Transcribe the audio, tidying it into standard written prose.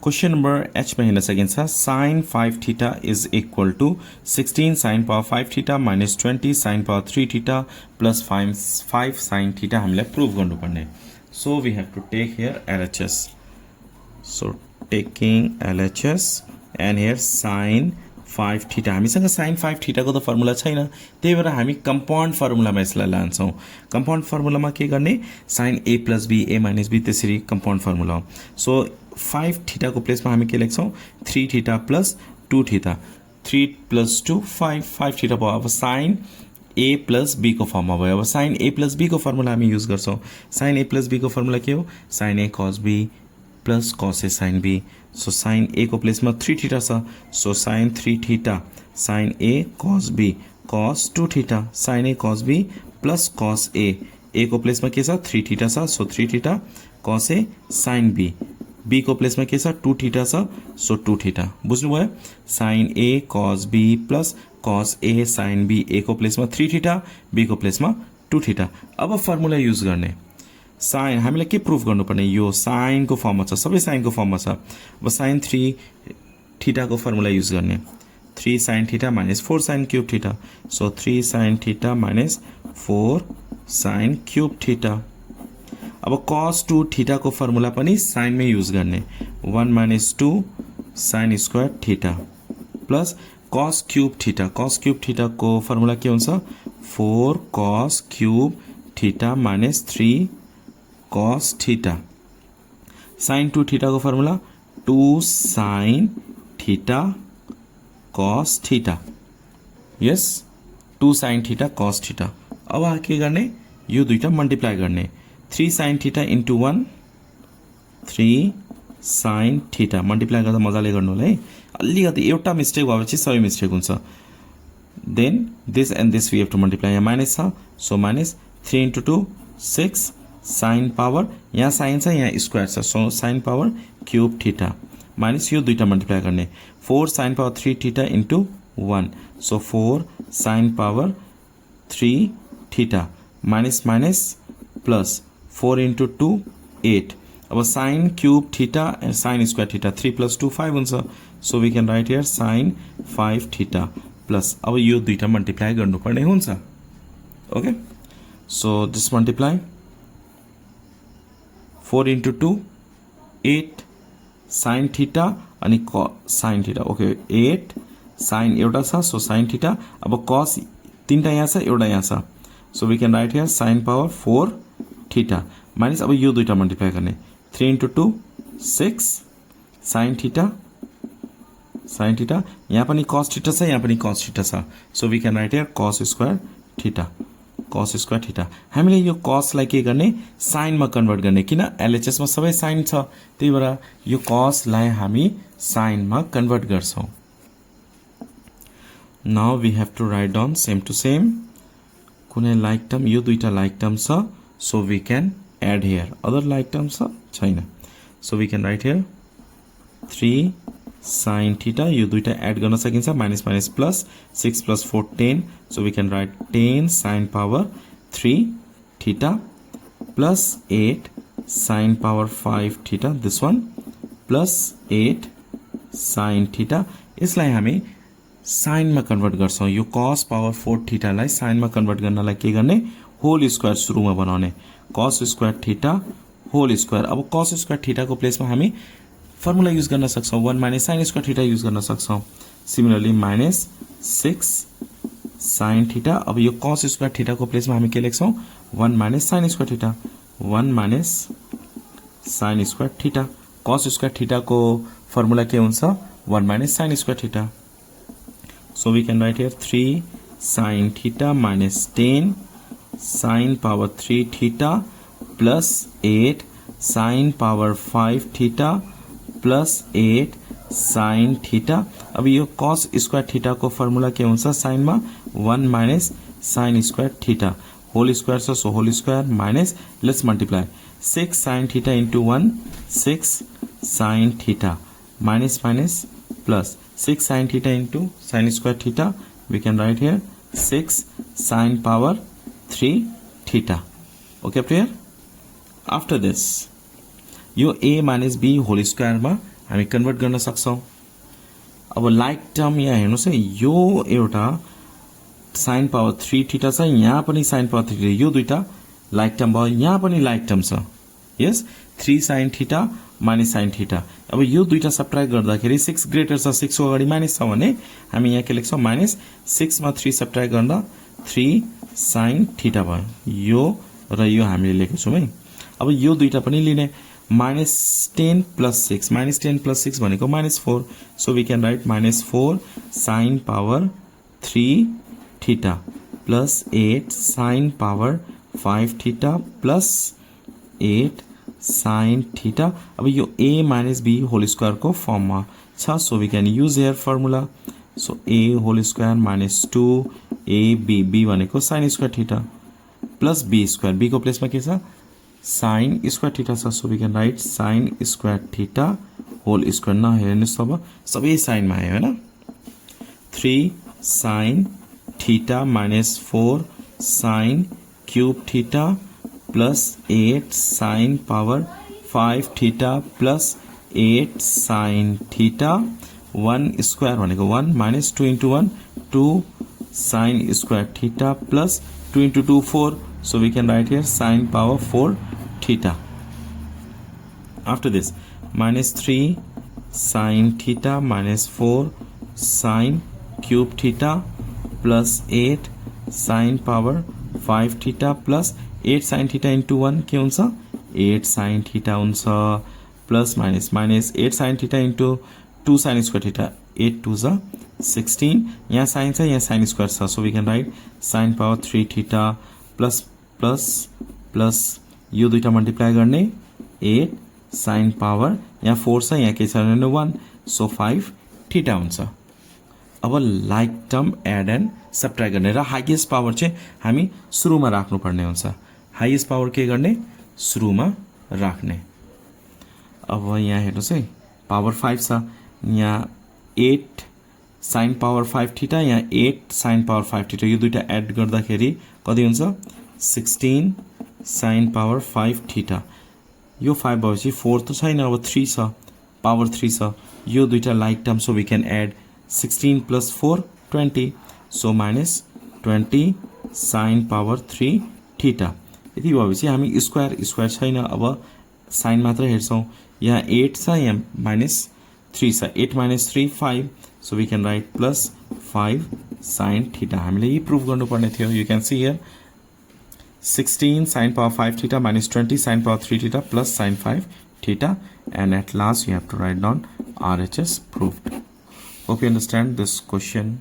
Question number H में हेर्न सकिन्छ sin 5 theta is equal to 16 sin power 5 theta minus 20 sin power 3 theta plus 5 sin theta हामीलाई prove गर्नुपर्ने. So we have to take here LHS. So taking LHS and here sin 5 theta. हामीसँग sin 5 theta को त formula छैन, त्यही भएर हामी compound फर्मुलामा यसलाई लान्छौँ. कम्पाउन्ड फर्मुलामा के गर्ने, sin a plus b a minus b त्यसरी कम्पाउन्ड फर्मुला हो. सो 5 थीटा को प्लेस में हामी के लेख्छौं 3 theta plus 2 theta 3 plus 2 5 theta भयो. अब sin a प्लस b को फर्ममा भयो. अब sin a प्लस b को फर्मुला हामी युज गर्छौं. sin a प्लस b को फर्मुला के हो, sin a cos b plus cos a sin b. So sin a को प्लेस में 3 थीटा छ, so sin 3 theta sin a cos b cos 2 theta sin a cos b plus cos a को place में के छ 3 theta छ, so 3 theta cos a sin b. b को place में के छ 2 थीटा छ, सो 2 थीटा. बुझ्नुभयो, sin a cos b plus cos a sin b. a को प्लेस में 3 थीटा, b को प्लेस में 2 थीटा. अब फर्मुला युज गर्ने. sin हामीलाई के प्रुफ गर्नुपर्ने, यो sin को फर्ममा छ, सबै sin को फर्ममा छ. अब sin 3 थीटा को फर्मुला युज गर्ने. 3 sin theta minus 4 sin cube theta, so 3 sin theta minus 4 sin cube theta. अब cos 2 थीटा को फर्मुला पनि sin में युज गर्ने. 1 minus 2 sin square theta plus cos cube theta. cos cube theta को formula के हुन्छ 4 cos cube theta minus 3 cos theta. sin 2 theta को formula 2 sin theta cos theta. Yes 2 sin theta cos theta. अब के गर्ने, यो दुईटा मल्टिप्लाई गर्ने. 3 sin theta into 1 3 sin theta multiply गर्दा मजाले गर्नु होला है. अलिकति एउटा मिस्टेक भएपछि सबै मिस्टेक हुन्छ. Then this and this we have to multiply. यहाँ माइनस छ, so minus 3 into 2 6 sin power, यहाँ साइन छ यहाँ स्क्वायर छ, so sin power cube theta minus यो दुईटा मल्टिप्लाई गर्ने. 4 sin power 3 theta into 1, so 4 sin power 3 theta minus minus plus 4 into 2 8. अब sin cube theta and sin square theta 3 plus 2 5 हुन्छ, so we can write here sin 5 theta plus. अब यो दुईटा multiply गर्नुपर्ने हुन्छ. Okay, so this multiply 4 into 2 8 sin theta अनि sin theta. Okay 8 sin एउटा छ, सो sin थीटा. अब cos तीनटा यहाँ छ, एउटा यहाँ छ, so we can write here sin power 4 theta minus. अब यो दुईटा मल्टिप्लाई गर्ने. 3 into 2 6 sin थीटा यहाँ पनि cos थीटा छ, यहाँ पनि cos थीटा छ, so we can write here cos square theta. हामीले यो cos लाई के गर्ने, sin मा कन्भर्ट गर्ने. किन LHS मा सबै sin छ, त्यही भएर यो cos लाई हामी sin मा कन्भर्ट गर्छौं. Now we have to write down same to same. कुनै लाइक टर्म, यो दुईटा लाइक टर्म छ, so we can add here. Other like terms छैन, so we can write here 3 sin theta. यो दुईटा एड गर्न सकिन्छ, minus minus plus 6 plus 4 10, so we can write 10 sin power 3 theta plus 8 sin power 5 theta, this one plus 8 sin theta. यसलाई हामी sin मा convert गर्छौं. यो cos power 4 theta लाई sin मा कन्भर्ट गर्नलाई के गर्ने, होल स्क्वायर सुरुमा बनाउने. cos square theta whole square. अब cos स्क्वायर थीटा को प्लेस में हामी फर्मुला युज गर्न सक्छौं, 1 minus sin square theta use गर्न सक्छौं. Similarly minus 6 sin theta. अब यो cos स्क्वायर थीटा को प्लेस में हामी के लेख्छौं 1 minus sin square theta, 1 minus sin square theta. cos square theta को फर्मुला के हुन्छ 1 minus sin square theta. So we can write here 3 sin theta minus 10 sin power 3 theta plus 8 sin power 5 theta plus 8 sin theta. अब यो cos square theta को formula के हुन्छ sin मा 1 minus sin square theta whole square छ, so whole square minus let's multiply 6 sin theta into 1 6 sin theta minus minus plus 6 sin theta into sin square theta. We can write here 6 sin power 3 theta. Okay, clear? After this, यो a minus b whole square मा हामी convert गर्न सक्छौं अब like term यहाँ हेर्नुस् है यो एउटा sin पावर 3 थीटा छ यहाँ पनि sin पावर 3 थीटा यो दुईटा लाइक टर्म भयो यहाँ पनि लाइक टर्म छ यस 3 sin theta minus sin theta अब यो दुईटा सब्ट्र्याक्ट गर्दाखेरि 6 ग्रेटर छ 6 को अगाडि माइनस छ भने हामी यहाँ के लेख्छौं माइनस 6 मा 3 सब्ट्र्याक्ट गर्दा 3 sin थीटा भयो यो र यो हामीले लेखेको छौं है अब यो दुईटा पनि लिने minus 10 plus 6 minus 10 plus 6 भनेको minus 4 so we can write minus 4 sin power 3 theta plus 8 sin power 5 theta plus 8 sin theta अब यो a minus b whole square को फर्म मा छ so we can use here formula so a whole square minus 2 a b b भनेको sin square theta plus b square b को place मा के छ sin square theta छ so we can write sin square theta whole square न हेर्नुस् अब सबै sin मा आयो हैन 3 sin theta minus 4 sin cube theta plus 8 sin power 5 theta plus 8 sin theta 1 square भनेको 1 minus 2 into 1 2 sin square theta plus 2 into 2 4 so we can write here sin power 4 theta. After this, minus 3 sin theta minus 4 sin cube theta plus 8 sin power 5 theta plus 8 sin theta into 1 के हुन्छ 8 sin theta हुन्छ plus minus minus 8 sin theta into 2 sin square theta 8 2 जा 16 यहाँ sin छ यहाँ sin square छ so we can write sin power 3 theta plus plus plus यो दुईटा मल्टिप्लाई गर्ने 8 sin पावर यहाँ 4 छ यहाँ के छ भने 1 सो 5 थीटा हुन्छ अब like term add and subtract गर्ने र हाईएस्ट पावर चाहिँ हामी सुरुमा राख्नु पर्ने हुन्छ हाईएस्ट पावर के गर्ने सुरुमा राख्ने अब यहाँ हेर्नुस् है पावर 5 छ यहाँ 8 sin पावर 5 थीटा यहाँ 8 sin पावर 5 थीटा यो दुईटा एड गर्दाखेरि कति हुन्छ 16 sin power 5 theta यो 5 भएपछि 4 त छैन अब 3 छ पावर 3 छ यो दुईटा like term so we can add 16 plus 4 20 so minus 20 sin power 3 theta यति भएपछि हामी स्क्वायर स्क्वायर छैन अब साइन मात्र हेर्छौं यहाँ 8 छ यहाँ minus 3 छ 8 minus 3 5 so we can write plus 5 sin theta हामीले यही प्रुफ गर्नुपर्ने थियो you can see here 16 sin power 5 theta minus 20 sin power 3 theta plus sin 5 theta and at last you have to write down RHS proved. Hope you understand this question.